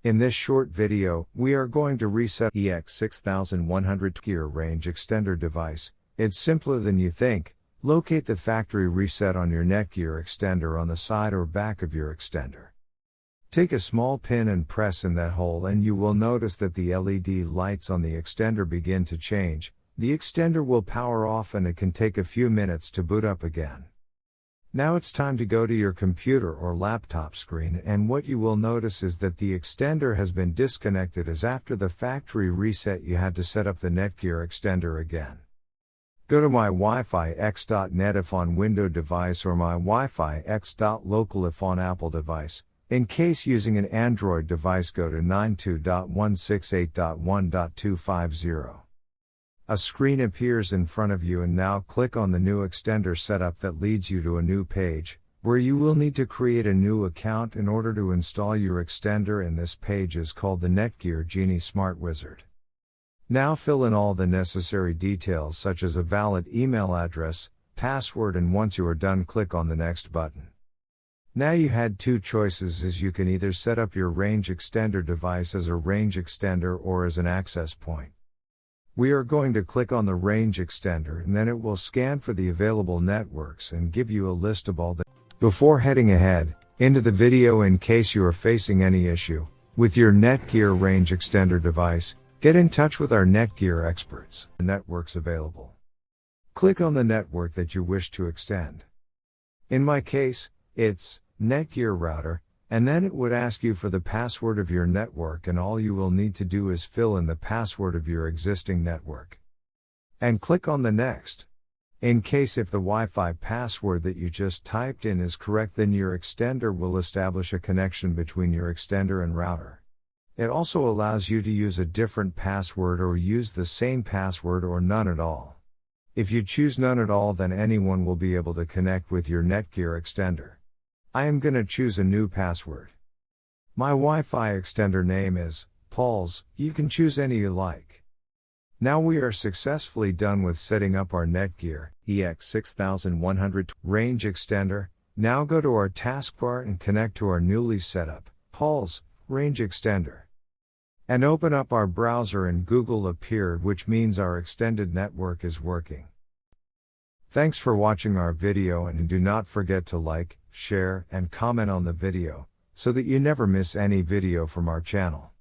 In this short video, we are going to reset EX6120 Netgear Range Extender device. It's simpler than you think. Locate the factory reset on your Netgear extender on the side or back of your extender. Take a small pin and press in that hole and you will notice that the LED lights on the extender begin to change. The extender will power off and it can take a few minutes to boot up again. Now it's time to go to your computer or laptop screen, and what you will notice is that the extender has been disconnected, as after the factory reset you had to set up the Netgear extender again. Go to my Wi-Fi X.net if on Windows device or my Wi-Fi X.local if on Apple device. In case using an Android device, go to 92.168.1.250. A screen appears in front of you, and now click on the new extender setup that leads you to a new page, where you will need to create a new account in order to install your extender, and this page is called the Netgear Genie Smart Wizard. Now fill in all the necessary details such as a valid email address, password, and once you are done, click on the next button. Now you had two choices, as you can either set up your range extender device as a range extender or as an access point. We are going to click on the range extender, and then it will scan for the available networks and give you a list of all the. Before heading ahead into the video, in case you are facing any issue with your Netgear range extender device, get in touch with our Netgear experts. The networks available. Click on the network that you wish to extend. In my case, it's Netgear router. And then it would ask you for the password of your network, and all you will need to do is fill in the password of your existing network. And click on the next. In case if the Wi-Fi password that you just typed in is correct, then your extender will establish a connection between your extender and router. It also allows you to use a different password or use the same password or none at all. If you choose none at all, then anyone will be able to connect with your Netgear extender. I am gonna choose a new password. My Wi-Fi extender name is Paul's. You can choose any you like. Now we are successfully done with setting up our Netgear EX6120 range extender. Now go to our taskbar and connect to our newly set up Paul's range extender. And open up our browser, and Google appeared, which means our extended network is working. Thanks for watching our video, and do not forget to like, share, and comment on the video, so that you never miss any video from our channel.